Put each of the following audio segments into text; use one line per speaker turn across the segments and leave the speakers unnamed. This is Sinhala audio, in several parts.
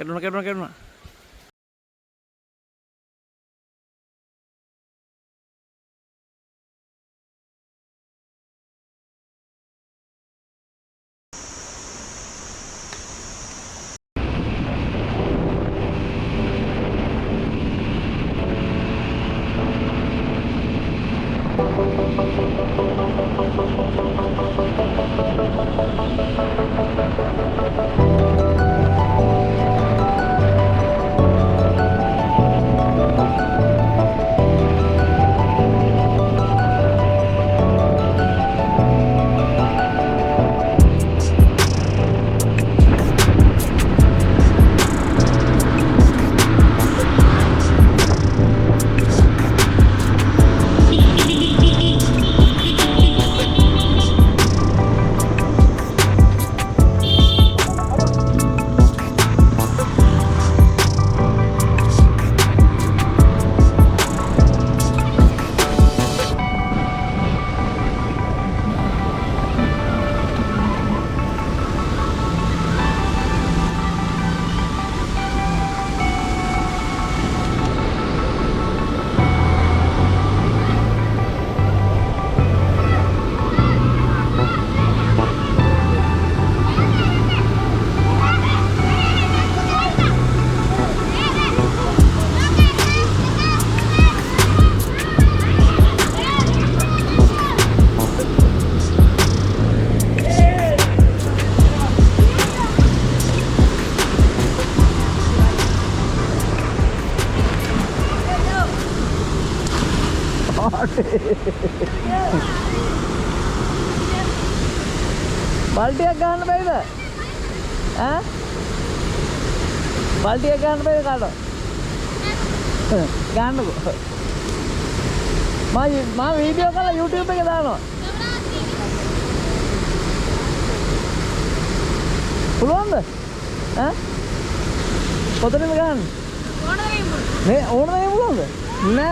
කැඩුණා. बाल्टिया गहन बैठा हाँ बाल्टिया गहन बैठा काटो गहन को माँ वीडियो का YouTube पे क्या दानो पुलों दे हाँ पता नहीं गहन नहीं ओढ़ नहीं पुलों दे ना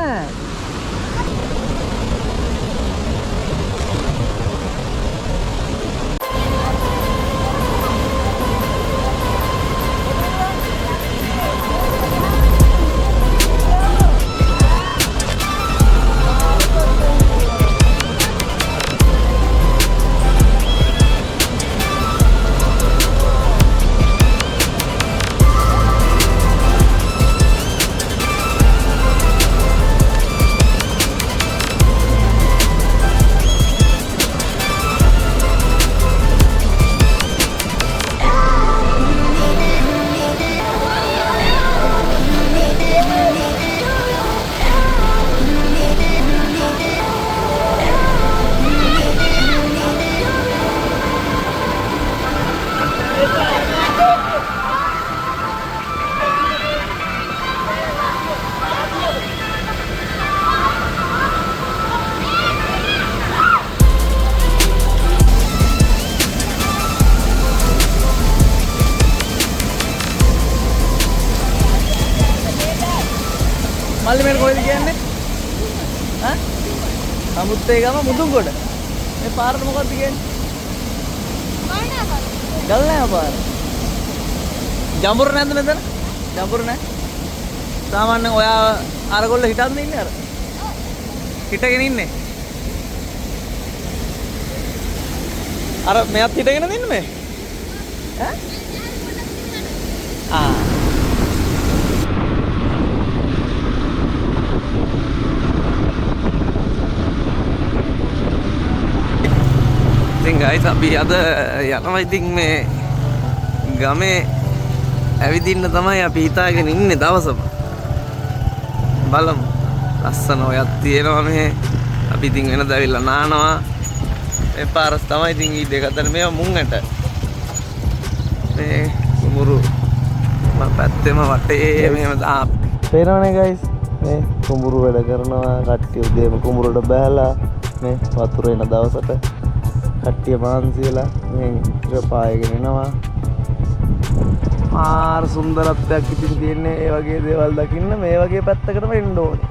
මල්ලි මේක කොහෙද කියන්නේ? ඈ? සමුද්‍රේ ගම මුදුන්ගොඩ. මේ පාරට මොකක්ද කියන්නේ? ගල්නෑ පාර. ජඹුර නැද්ද මෙතන? ජඹුර නැහැ. සාමාන්‍යයෙන් ඔයා අරගොල්ල හිටන් ඉන්නේ අර. හිටගෙන ඉන්නේ. අර මෙයාත් හිටගෙන ඉන්නේ මේ. ඈ? ආ ඉතින් ගයිස් අපි අද යනවා ඉතින් මේ ගමේ ඇවිදින්න තමයි අපි හිතාගෙන ඉන්නේ දවසම බලමු ලස්සන ඔයක් තියෙනවා මේ අපි ඉතින් වෙනද ඇවිල්ලා නානවා මේ පාරස් තමයි ඉතින් ඊ දෙක අතර මේවා මුං ඇට මේ කුඹුරු මම පැත්තෙම වටේ මෙහෙම දා පේනවනේ ගයිස් මේ කුඹුරු වැඩ කරනවා කට්ටිය උදේම කුඹුරට බැලලා මේ වතුර එන දවසට කට්ටිය මාන්සියලා මේ ඉර පායගෙන එනවා මාර සුන්දරත්වයක් ඉතින් තියෙන්නේ ඒ වගේ දේවල් දකින්න මේ වගේ පැත්තකටම එන්න ඕනේ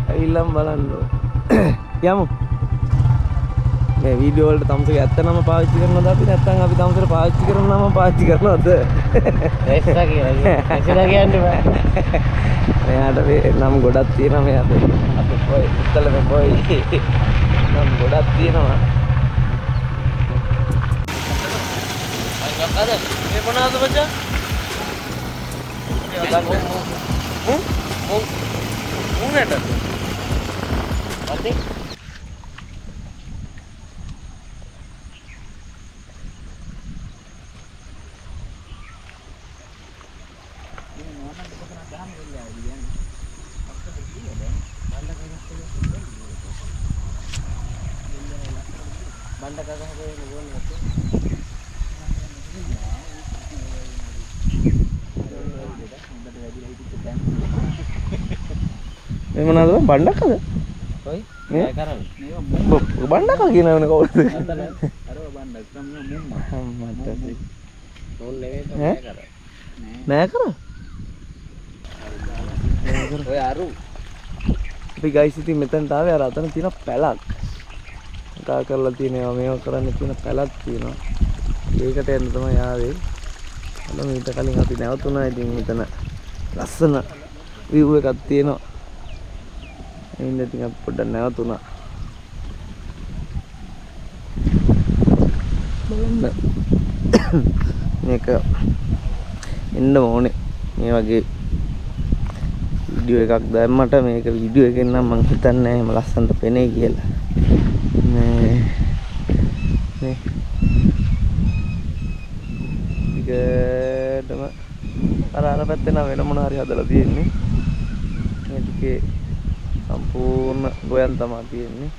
ඇවිල්ලාම බලන්න ඕනේ යමු මේ වීඩියෝ වලට තමුසෙක ඇත්තනම පාවිච්චි කරනවද අපි නැත්නම් අපි තමුසෙට පාවිච්චි කරනවම පාවිච්චි කරනවද?
එක්ස්ට්‍රා කියලා. එක්ස්ට්‍රා කියන්නේ බෑ.
මෙයාට මේ නම් ගොඩක් තියෙනවා මෙයාට. අපි පොයි උත්තල මේ පොයි. නම් ගොඩක් තියෙනවා. අද මේ මොනවද මචං? මුංගට. අතේ මේ මොනවද බණ්ඩක්කද?
කොයි?
මේ
කරන්නේ.
බණ්ඩක්ක කියනවනේ කවුරුද?
අර බණ්ඩක් තමයි මුම්ම.
මට
ඕල් නෙවෙයි කර.
නෑ කර.
ඔය අරු
අපි ගයිස් ඉතින් මෙතනට ආවේ අර අතන තියෙන පැලක්. කතා කරලා තියෙනවා මේව කරන්න තියෙන පැලක් තියෙනවා. ඒකට එන්න තමයි ආවේ. අද මීට කලින් අපි නැවතුණා. ඉතින් මෙතන ලස්සන view එකක් තියෙනවා. ඉන්න ඉතින් අපි පොඩ්ඩක් නැවතුණා. බලන්න මේක එන්න ඕනේ මේ වගේ වීඩියෝ එකක් දැම්මට මේක වීඩියෝ එකෙන් නම් මං හිතන්නේ එහෙම ලස්සනට පෙනේ කියලා. මේ ටිකටම අර පැත්තේ නම් වෙන මොන හරි හදලා තියෙන්නේ. මේ ටිකේ සම්පූර්ණ ගොයන් තමයි තියෙන්නේ.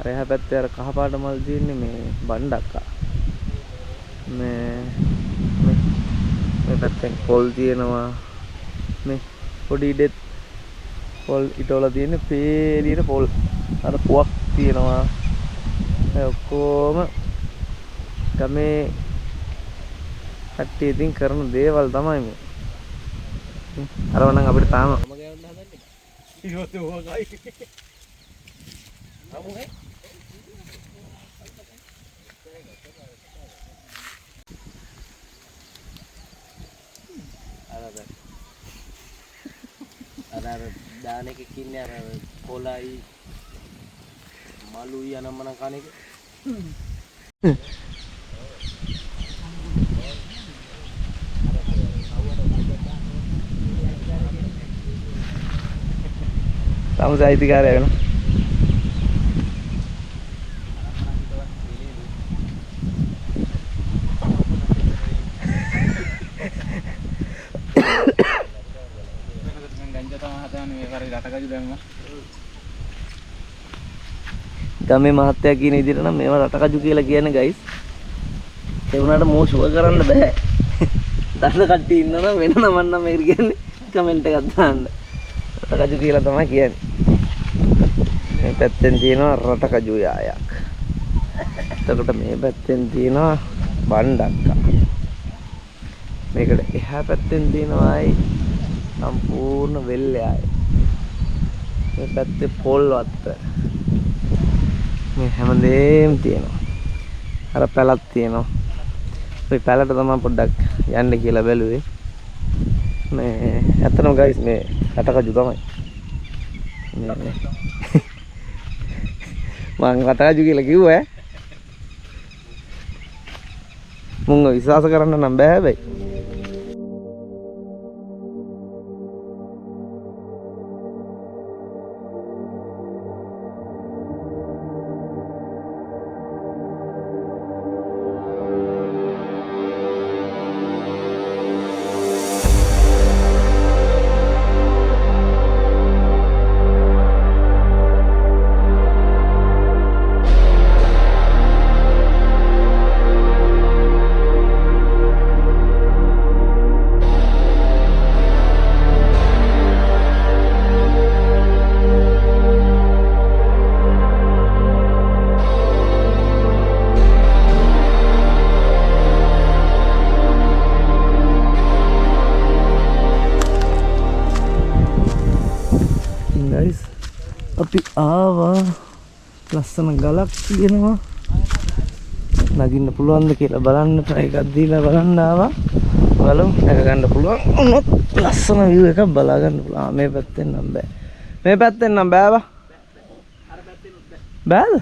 අර එහා පැත්තේ අර කහ පාට මල් තියෙන්නේ මේ බණ්ඩක්කා. මේ පැත්තෙන් පොල් තියෙනවා. මේ පොඩි ඉඩෙත් පොල් ඉටවලා තියෙන්නේ පේලියට පොල්. අර පුවක් තියෙනවා. ඒ ඔක්කොම ගමේ කට්ටිය ඉතින් කරන දේවල් තමයි මේ. අරව නම් අපිට තාම
අර දාන එක කින්නේ අර කොලයි මලුයි අනම්මන කන එක.
තමුසේ අයිතිකාරය වෙනවා. ගමේ මහත්තයා කියන විදිහට නම් මේවා රටකජු කියලා කියන්නේ ගයිස්. ඒ වුණාට මෝ ෂුවර් කරන්න බෑ. දන්න කට්ටිය ඉන්නවනම් වෙන නමක් නම් මේක කියන්නේ කමෙන්ට් එකක් දාන්න. රටකජු කියලා තමයි කියන්නේ. මේ පැත්තෙන් තියෙනවා රටකජු යායක්. එතකොට මේ පැත්තෙන් තියෙනවා බණ්ඩක්කා. මේකට එහා පැත්තෙන් තියෙනවායි සම්පූර්ණ වෙල් යාය. මේ පැත්තේ පොල් වත්ත. මේ හැමදේම තියෙනවා. අර පැලක් තියෙනවා. මේ පැලට තමයි පොඩ්ඩක් යන්න කියලා බැලුවේ. මේ ඇත්තටම ගයිස් මේ රටකජු තමයි. මේ මං රටකජු කියලා කිව්වා. මුංග විශ්වාස කරන්න නම් බෑ හැබැයි. අපි ආවා ලස්සන ගලක් තියෙනවා නගින්න පුළුවන්ද කියලා බලන්න try එකක් දීලා බලන්න ආවා. බලමු නැග ගන්න පුළුවන් වුණොත් ලස්සන view එකක් බලා ගන්න පුළුවන්. මේ පැත්තෙන් නම් බෑ. මේ පැත්තෙන් නම් බෑවා. අර පැත්තෙන් බෑද?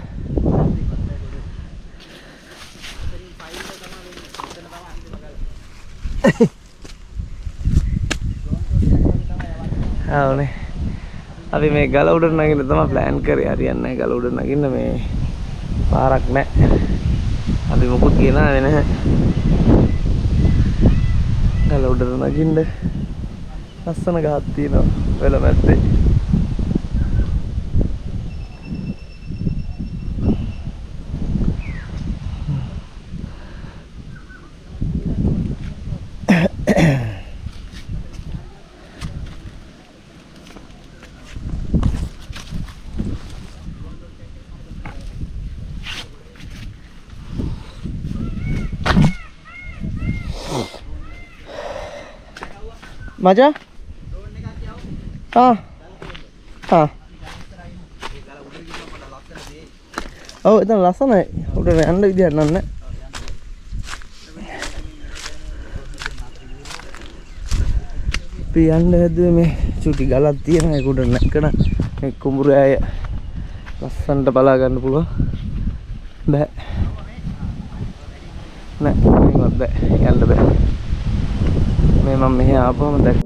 ආවනේ. අපි මේ ගල උඩට නගින්න තමයි plan කරේ. හරියන්නේ නැහැ ගල උඩ නගින්න මේ පාරක් නැහැ. අපි මොකුත් කියනාවේ නැහැ. ගල උඩට නගින්න ලස්සන ගහක් තියෙනවා වෙල මැද්දේ. मजा हाँ हाँ oh itu langsung nih udah anda dia nana pi anda itu me cuti galat dia nih udah nak kena kumbur ayah langsung terpala kan dulu dah nak ingat dah yang lebih memang mehe apa mendak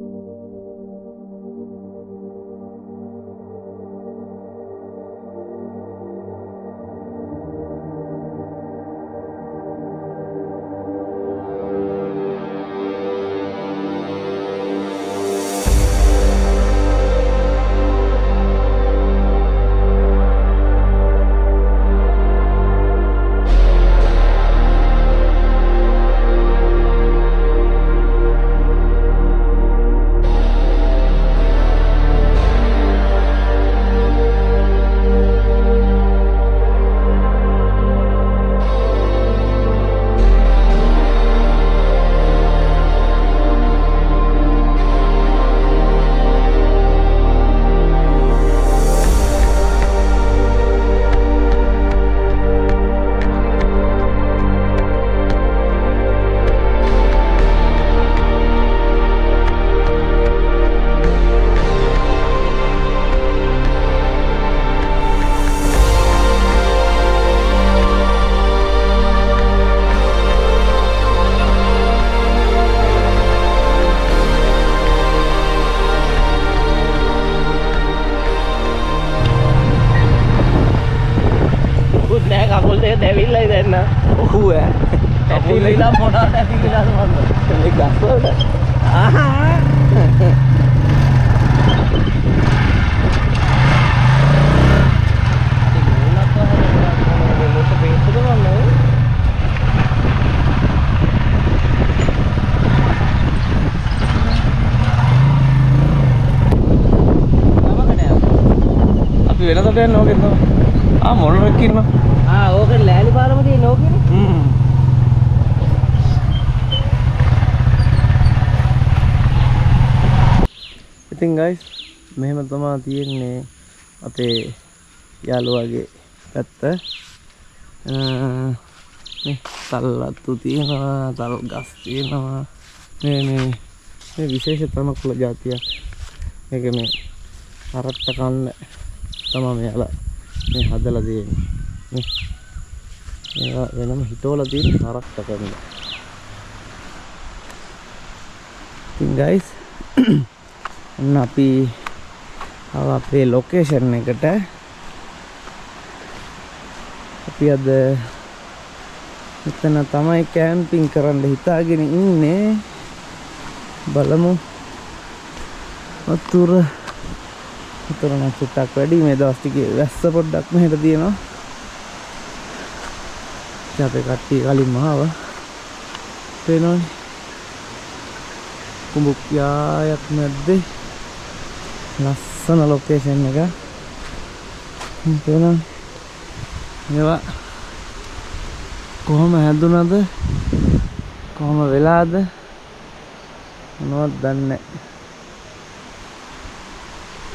Devilai dena. Oh ya. Devilai lah modal devilai lah modal. Ini gasol dah. Ah. Tapi benar tak ada gitu. Ah, modal rekin no.
ඕක ලෑලි පාරම තියෙන ඕකනේ.
ඉතින් guys මෙහෙම තමයි තියෙන්නේ අපේ යාළුවාගේ පැත්ත. මේ තල්ලත්තු තියෙනවා, තල් ගස් තියෙනවා. මේ විශේෂ තනකොළ జాතියක්. මේක මේ හරට්ට කන්න තමයි මෙයාලා මේ හදලා තියෙන්නේ. මේවා වෙනම හිතවල තියෙන හරක්ට කරන. ඉතින් guys අන්න අපි අපේ ලොකේෂන් එකට අපි අද මෙතන තමයි කැම්පින් කරන්න හිතාගෙන ඉන්නේ. බලමු වතුර නම් චුට්ටක් වැඩි මේ දවස් ටිකේ වැස්ස පොඩ්ඩක් මෙහෙට තියෙනවා. අපේ කට්ටිය කලින්ම ආවා. පේනවනේ. කුඹුක් යායක් මැද්දේ ලස්සන ලොකේෂන් එක. පේනවනේ. මේවා කොහොම හැදුනද? කොහොම වෙලාද? මොනවද දන්නේ නැහැ.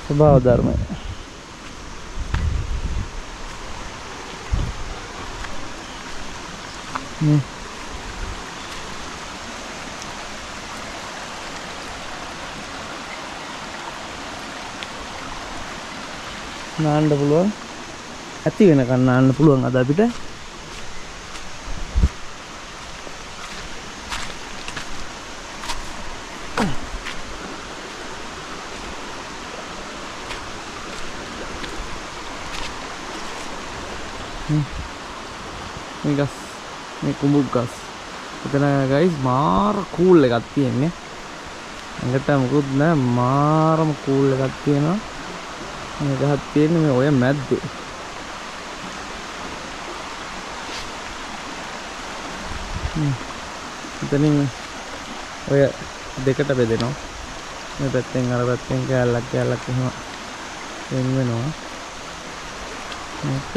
ස්වභාව ධර්මය. නාන්න පුළුවන්. ඇති වෙනකන් නාන්න පුළුවන් අද අපිට. මේ ගස් මේ කුඹුක් ගස්. එතන ගයිස් මාර කූල් එකක් තියෙන්නේ. ඇඟට මොකුත් නෑ මාරම කූල් එකක් තියෙනවා. මේ ගහක් තියෙන්නේ මේ ඔය මැද්දේ. එතනින් ඔය දෙකට බෙදෙනවා. මේ පැත්තෙන් අර පැත්තෙන් කෑල්ලක් එහෙම වෙන වෙනවා. මේක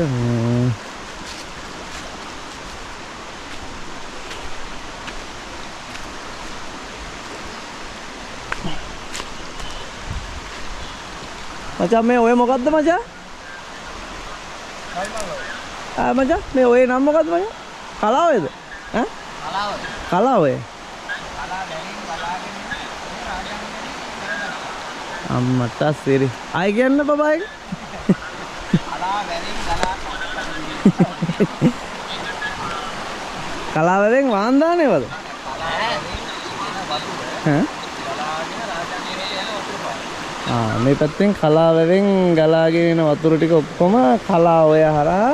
මචං මේ ඔය මොකද්ද මචං? මචං මේ ඔය නම මොකද්ද මචං? කලාවේද? ඈ? කලාව. කලාවේ. අම්මට සිරි. ආයි කියන්න බබායි. කලාවෙන් වාන්දානේවද? ඈ? මේ පැත්තෙන් කලාවෙන් ගලාගෙන එන වතුර ටික ඔක්කොම කලාවය හරහා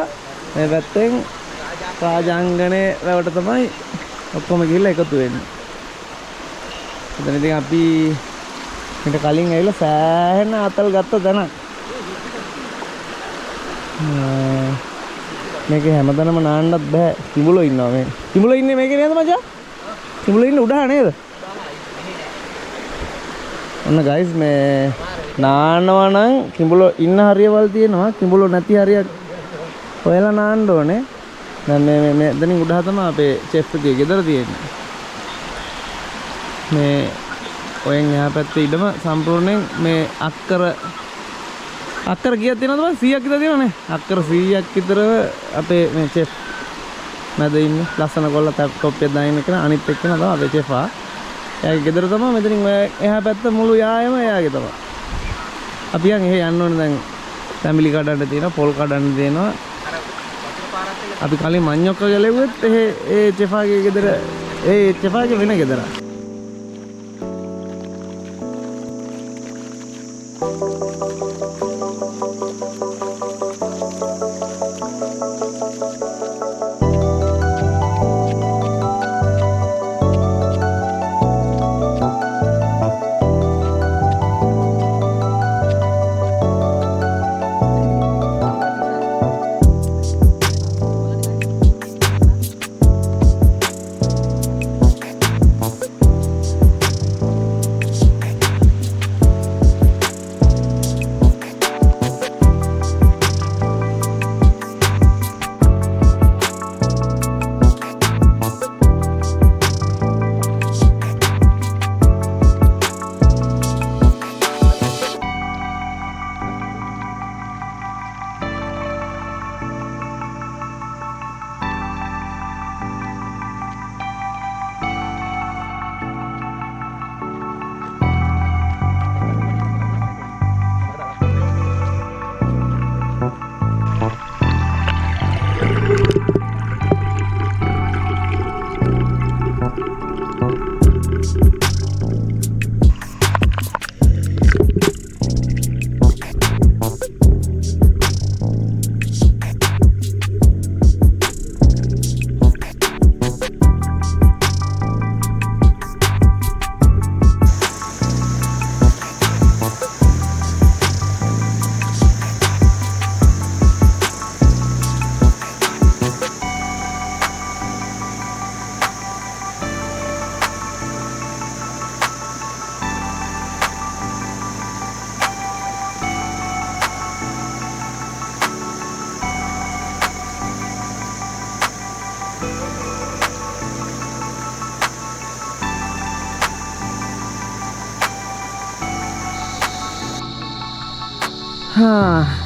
මේ පැත්තෙන් රාජාංගනේ රවට තමයි ඔක්කොම ගිහිල්ලා එකතු වෙන්නේ. එතන ඉතින් අපි ඊට කලින් ඇවිල්ලා සෑහෙන අතල් ගත්ත තැනක්. මේක හැමදැනම නාන්නත් බෑ. කිඹුලෝ ඉන්නවා මේ. කිඹුලෝ ඉන්නේ මේකේ නේද මචං? කිඹුලෝ ඉන්නේ උඩහ නේද? ඔන්න ගයිස් මේ නානවා නම් කිඹුලෝ ඉන්න හරියවල් තියෙනවා. කිඹුලෝ නැති හරියක් හොයලා නාන්න ඕනේ. දැන් මේ එතනින් උඩහ තමයි අපේ චෙෆ් එකේ ගෙදර තියෙන්නේ. මේ ඔයෙන් එහා පැත්තේ ඉඩම සම්පූර්ණයෙන් මේ අක්කර කීයක් තියෙනවද බං? 100ක් විතර තියෙනවනේ. අක්කර 100ක් විතර අපේ මේ චෙෆ් මැද ඉන්නේ. ලස්සන කොල්ල ටොප්පියක් දාගෙන ඉන්න අනිත් එක්කෙනා තමයි අපේ චෙෆා. එයාගේ ගෙදර තමයි මෙතනින් ඔය එහා පැත්ත මුළු යායම එයාගේ තමයි. අපි යන් එහෙ යන්න ඕනේ දැන් ෆැමිලි කඩන්න තියෙනවා, පොල් කඩන්න තියෙනවා. අපි කලින් මඤ්ඤොක්ක ගැලෙව්වෙත් එහෙ ඒ චෙෆාගේ ගෙදර ඒ චෙෆාගේ වෙන ගෙදර.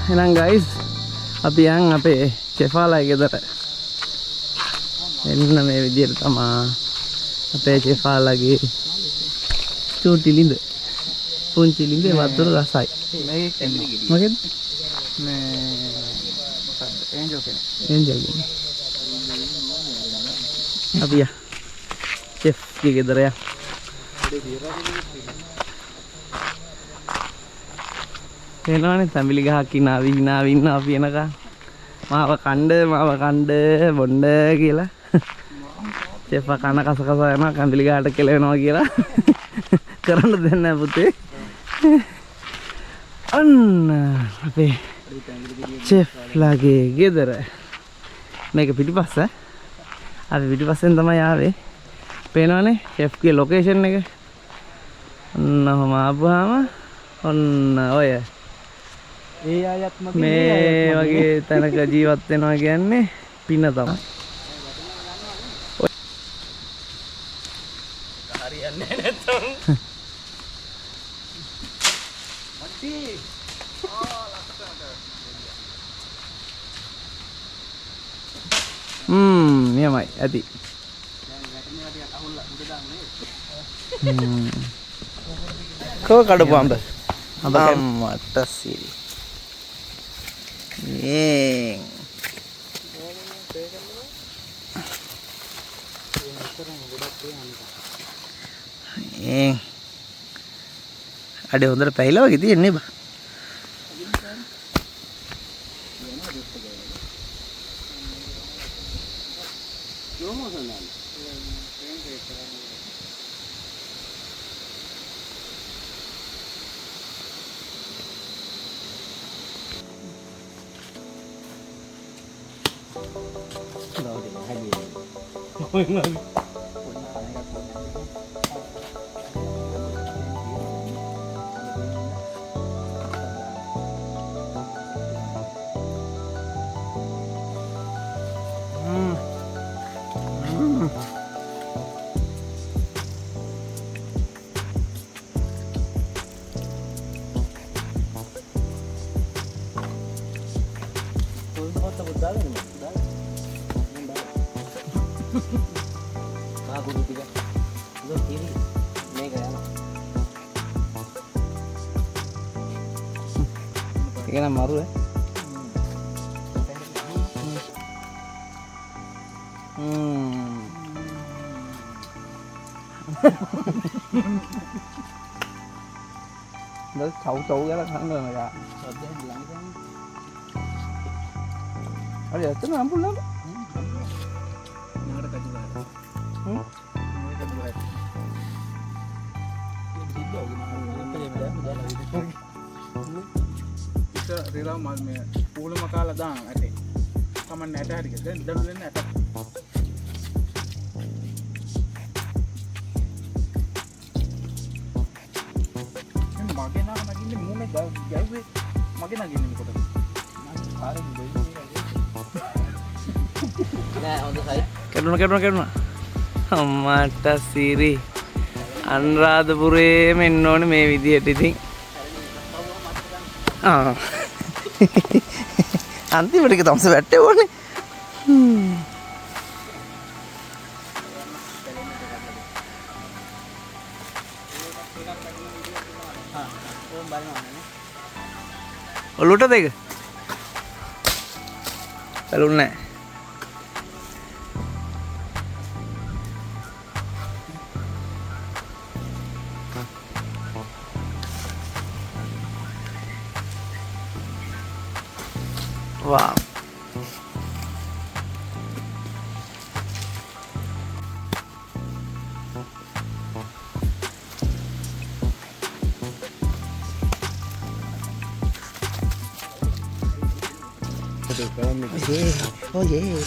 එහෙනම් guys අපි යන් අපේ චෙෆාලා ගෙදර. එන්න මේ විදිහට තමයි අපේ චෙෆාලගේ චූටි ලිඳ පුංචි ලිඳ වතුර රසයි. මොකද
මේ මොකද්ද එන්ජෝ කෙනෙක්.
එන්ජොයි අපි යා චෙෆ් ගේ ගෙදර යා. එනවනේ තැඹිලි ගහක් hina ඉන්නවා අපි එනකන් මාව කණ්ඩ බොණ්ඩ කියලා චෙෆ් කන කස යනවා කැඹිලි ගහට කෙලවෙනවා කියලා කරන්න දෙන්නේ නැහැ පුතේ. අන්න අපේ චෙෆ් ලාගේ ගෙදර මේක පිටිපස්ස අපි පිටිපස්සෙන් තමයි ආවේ. පේනවනේ ෂෙෆ් ගේ ලොකේෂන් එක. ඔන්න ඔහම ආපුවාම ඔන්න ඔය
ඒ අයත් මගේ
මේ වගේ තැනක ජීවත් වෙනවා කියන්නේ පින තමයි. හරියන්නේ නැත්තම් මටි නියමයි ඇති. කෝ කඩපු අඹ අම්මට සිරි අඩේ හොඳට පැහිලා වගේ තියෙන්නේ බා. Ini kan maru ya. Nó chậu cái đó thằng người mà ra. Ở đây tính là không lắm.
රිලා මල් මේ පූලම කාලා දාන ඇටේ. කමන්න ඇට හරි කියලා දැන් දෙන්න ඇට. මගේ නාම නගින්නේ මූණේ ගැව්වේ මගේ නගින්නේ කොට. මම කාරේ දෙන්නේ
නෑ හොඳ සයි.
කෙරුණා. අම්මට සිරි. අනුරාධපුරේම එන්න ඕනේ මේ විදියට ඉතින්. අන්තිමට එක තමස වැට්ටේ ඕනේ. ඔලුට දෙක බැලුන්නේ නැහැ. Wow. Oh yeah.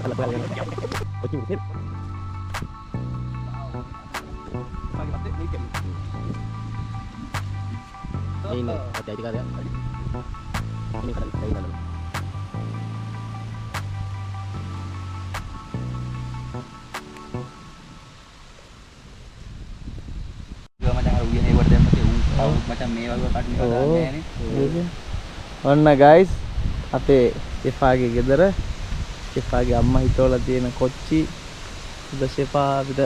Ini hati-hati kali ya. Ini kan dari dalam. Juga macam hari ini buat dia pakai macam mewah juga kat mewah ni.
ඔන්න ගයිස් අපේ එපාගේ ගෙදර එපාගේ අම්මා හිටවලා තියෙන කොච්චි උද ෂෙපා අපිට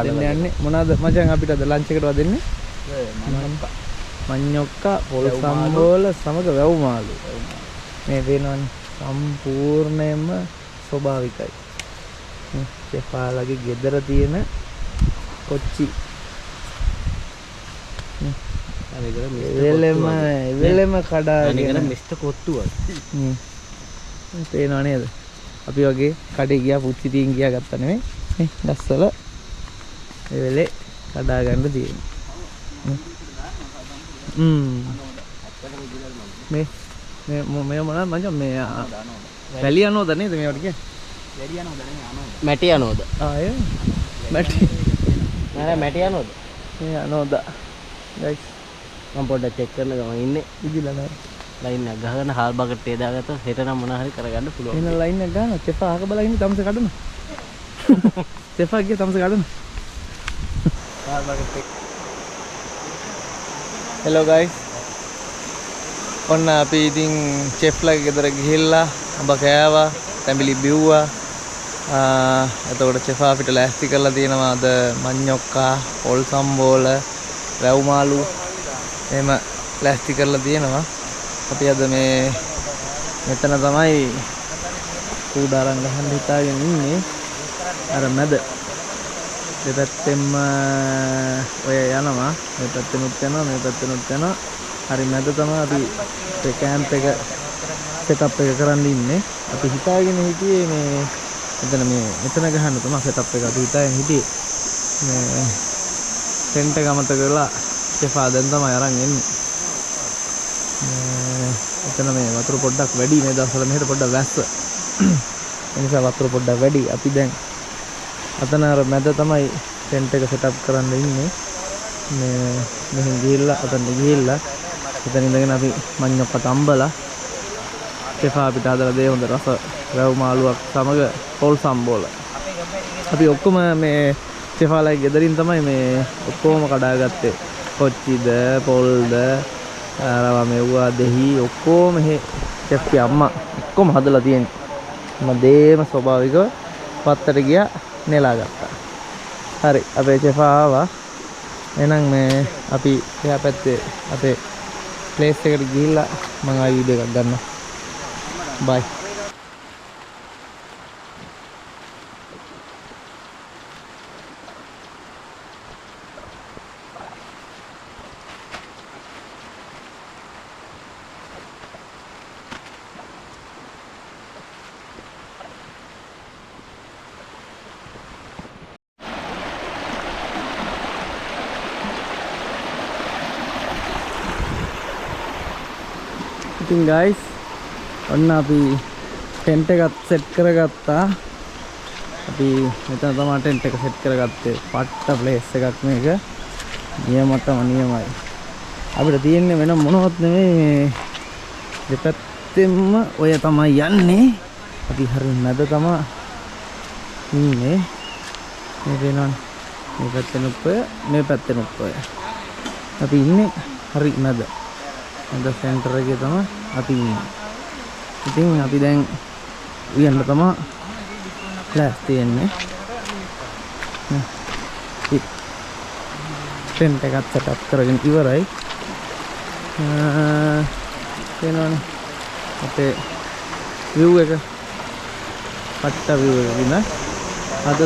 දෙන්න යන්නේ මොනවාද මචං අපිට අද ලන්ච් එකටවත් දෙන්නේ මඤ්ඤොක්කා පොල් සම්බෝල සමග වැව් මාළු මේ වෙනවනේ සම්පූර්ණයෙන්ම ස්වභාවිකයි ෂෙපාලගේ ගෙදර තියෙන කොච්චි වෙලෙම කඩාගෙන
මිස්ටර් කොට්ටුවක්
පේනව නේද අපි වගේ කඩේ ගියා පුච්චි තියින් ගියා ගත්තා නෙමෙයි නේ දැස්සල ඒ වෙලේ කඩා ගන්න තියෙනවා මේ මොනවද මචං මේ වැලි යනෝද නේද මේවට කියන්නේ
වැඩි යනවද නෙමෙයි අනෝද මැටි යනවද
ආයේ මැටි
නෑ මැටි යනවද
මේ යනෝද ගයිස්
මම පොඩ්ඩක් චෙක් කරලා ගමන් ඉන්නේ
ඉදිලා නෑ
ලයින් එක ගහගෙන හාල් බකට් එක දාගත්තොත් හෙට නම් මොනවා හරි කරගන්න පුළුවන්
එන ලයින් එක ගන්න චෙෆා අහක බලලා ඉන්නේ තමස කඩන චෙෆා ගිය තමස කඩන හාල් බකට් එක හෙලෝ ගයිස් ඔන්න අපි ඉතින් චෙෆ්ලාගේ ගෙදර ගිහිල්ලා අඹ කෑවා තැඹිලි බිව්වා එතකොට චෙෆා අපිට ලෑස්ති කරලා තියෙනවා අද මඤ්ඤොක්කා පොල් සම්බෝල වැව් මාළු එහෙම ලෑස්ති කරලා තියෙනවා අපි අද මේ මෙතන තමයි කුඩාරන් ගහන්න හිතාගෙන ඉන්නේ අර මැද දෙපැත්තෙම ඔය යනවා මේ පැත්තෙනුත් යනවා මේ පැත්තෙනුත් යනවා හරි මැද තමයි අපි ඒ කැම්ප් එක සෙටප් එක කරන්න ඉන්නේ අපි හිතාගෙන හිටියේ මේ මෙතන ගහන්න තමයි සෙටප් එක අපි හිතාගෙන හිටියේ මේ ටෙන්ට් එක අමතක කරලා ෂෙෆා දැන් තමයි අරන් එන්නේ එතන මේ වතුර පොඩ්ඩක් වැඩි මේ දවස්වල මෙහෙට පොඩ්ඩක් වැස්ස ඒ නිසා වතුර පොඩ්ඩක් වැඩි අපි දැන් අතන අර මැද තමයි ටෙන්ට් එක සෙටප් කරන්න ඉන්නේ මේ මෙහෙන් ගිහිල්ලා අතන ගිහිල්ලා එතන ඉඳගෙන අපි මඤ්ඤොක්ක තම්බලා ෂෙෆා අපිට හදලා දෙයි හොඳ රස වැව් මාළුවක් සමග පොල් සම්බෝල අපි ඔක්කොම මේ ෂෙෆාලගේ ගෙදරින් තමයි මේ ඔක්කොම කඩාගත්තේ කොච්චිද පොල්ද රවා මෙව්වා දෙහි ඔක්කොම මෙහෙ ෂෙෆ්ගේ අම්මා ඔක්කොම හදලා තියෙන්නේ මදේම ස්වභාවිකව පත්තට ගියා නෙලා ගත්තා හරි අපේ ෂෙෆා ආවා එහෙනම් මේ අපි එහා පැත්තේ අපේ ප්ලේස් එකට ගිහිල්ලා මම ආයි වීඩියෝ එකක් ගන්නවා බයි ඉතින් guys ඔන්න අපි ටෙන්ට් එකත් සෙට් කරගත්තා අපි මෙතන තමයි ටෙන්ට් එක සෙට් කරගත්තේ පට්ට ප්ලේස් එකක් මේක නියමටම නියමයි අපිට තියෙන්නේ වෙන මොනවත් නෙමෙයි මේ දෙපැත්තෙම ඔය තමයි යන්නේ අපි හරිය මැද තමයි ඉන්නේ මේ වෙනවනේ මේ පැත්තෙනුත් ඔය මේ පැත්තෙනුත් ඔය අපි ඉන්නේ හරි මැද අද සෙන්ටර් එකේ තමයි අපි ඉන්නේ. ඉතින් අපි දැන් උයන්න තමයි ලෑස්ති වෙන්නේ. ටෙන්ට් එකත් සෙටප් කරගෙන ඉවරයි. එනවනේ අපේ view එක පට්ට view එක වින අද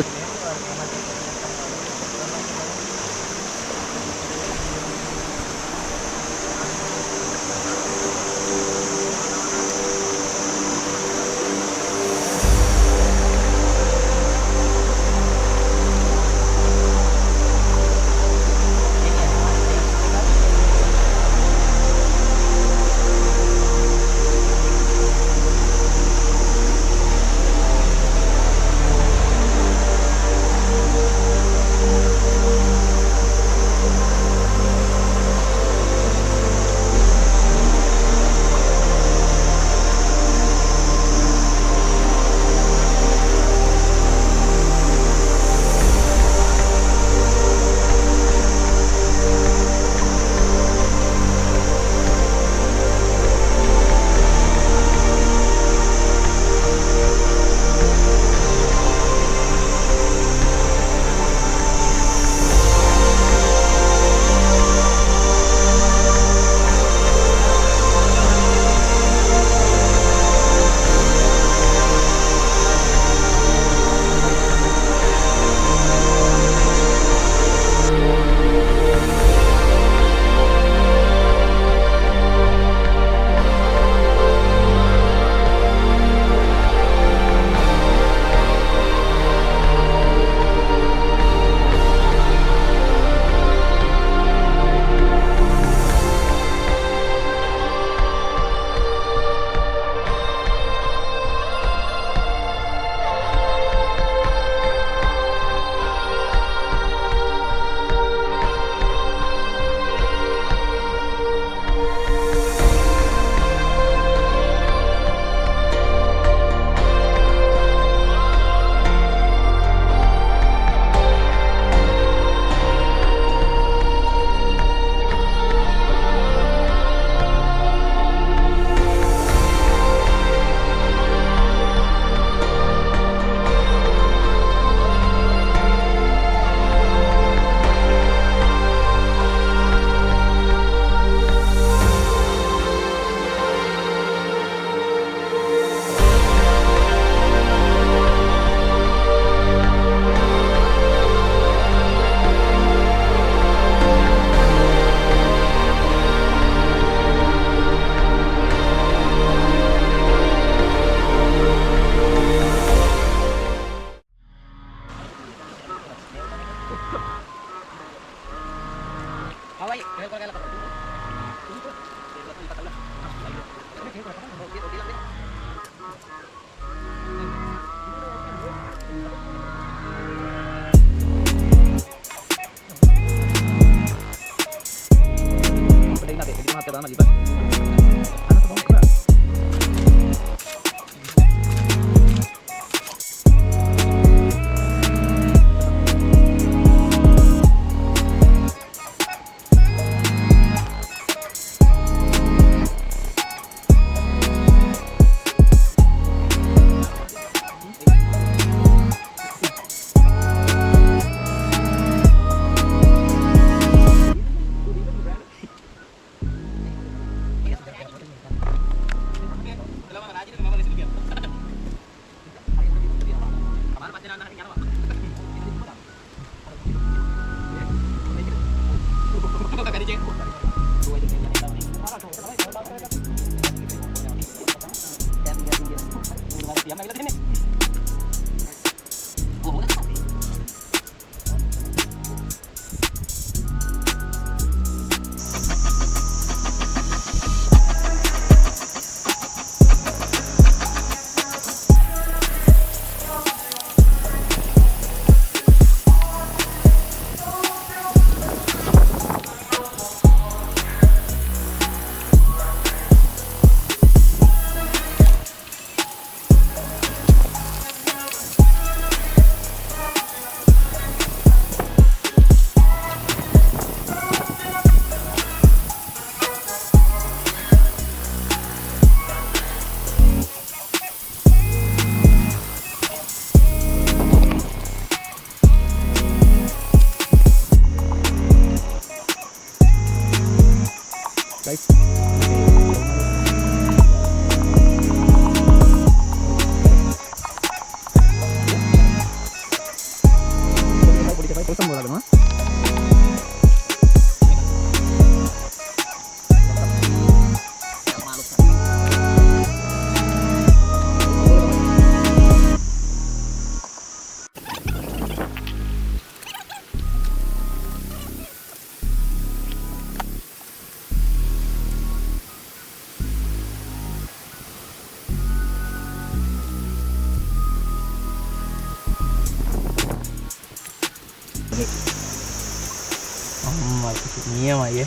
නියමයි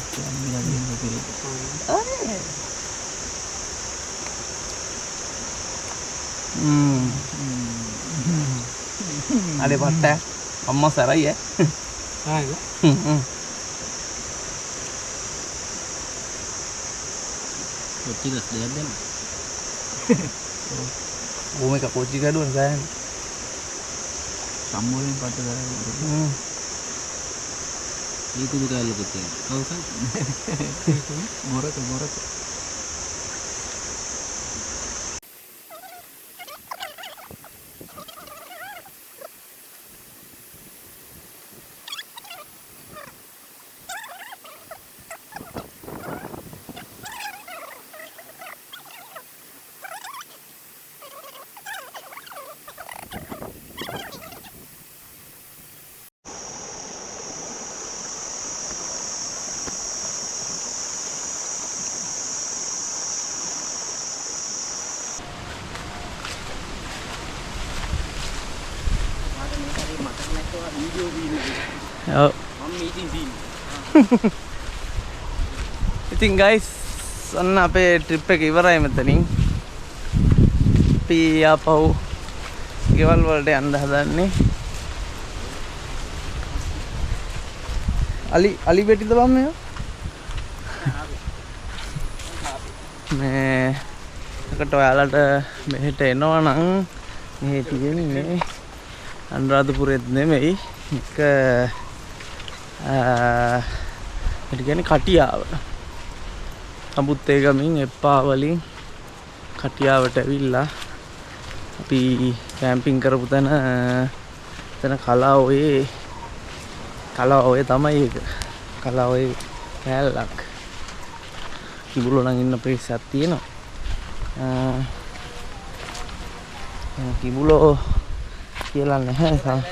අඩේ පට්ට අම්මා සරයි
කොච්චි ගස් දෙයක් දෙන්න
ඕම එක කොච්චි ගඩුවන් ගයන්න
සම්මෝලෙන් පට කරා ඒක දුක ඇල්ලුත් කවුසන් මොරක
ඉතින් ගයිස් අන්න අපේ ට්‍රිප් එක ඉවරයි මෙතනින්. අපි ආපහු ගෙවල් වලට යන්න හදන්නේ. අලි බෙටිද බම් මේවා? මේ එකට ඔයාලට මෙහෙට එනවා නම් මේ තියෙන්නේ අනුරාධපුරෙත් නෙමෙයි එක ඒ කියන්නේ කටියාව. අඹුත්තේගමින් එප්පා වලින් කටියාවට ඇවිල්ලා අපි කැම්පින් කරපු තැන කලාඔයේ තමයි ඒක. කලාඔයේ කෑල්ලක්. කිඹුලෝ නම් ඉන්න ප්‍රේසයක් තියෙනවා. කිඹුලෝ කියලා නැහැ.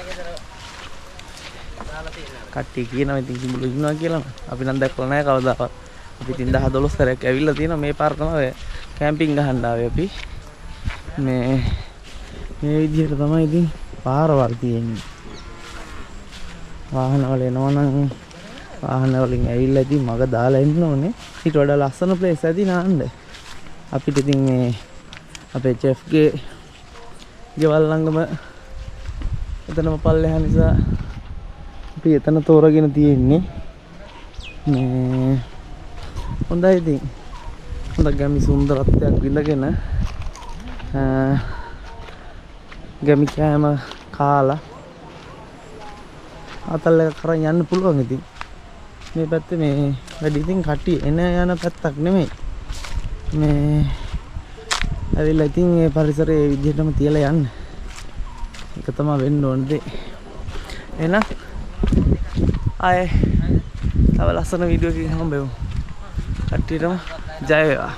කට්ටිය කියනවා ඉතින් කිඹුලු ඉන්නවා කියලා. අපි නම් දැක්කලා නැහැ කවදාවත්. අපි ඉතින් 10 12 සැරයක් ඇවිල්ලා තියෙනවා මේ පාර තමයි කැම්පින් ගහන්න ආවේ අපි. මේ විදිහට තමයි ඉතින් පාරවල් තියෙන්නේ. වාහනවල එනවනම් වාහන වලින් ඇවිල්ලා ඉතින් මග දාලා එන්න ඕනේ. ඊට වඩා ලස්සන ප්ලේස් ඇති නාන්න. අපිට ඉතින් මේ අපේ chef ගේ ගෙවල් ළඟම එතනම පල්ලෙහා නිසා අපි එතන තෝරගෙන තියෙන්නේ. මේ හොඳයි ඉතින්. හොඳ ගැමි සුන්දරත්වයක් විඳගෙන ගැමි කෑම කාලා අතල් එක කරන් යන්න පුළුවන් ඉතින්. මේ පැත්තේ මේ වැඩි ඉතින් කට්ටිය එන යන පැත්තක් නෙමෙයි. මේ ඇවිල්ලා ඉතින් මේ පරිසරයේ මේ විදිහටම තියලා යන්න. ඒක තමයි වෙන්න ඕනේ. එහෙනම් ආයේ තව ලස්සන වීඩියෝ එකකින් හම්බෙමු. කට්ටියටම ජය වේවා.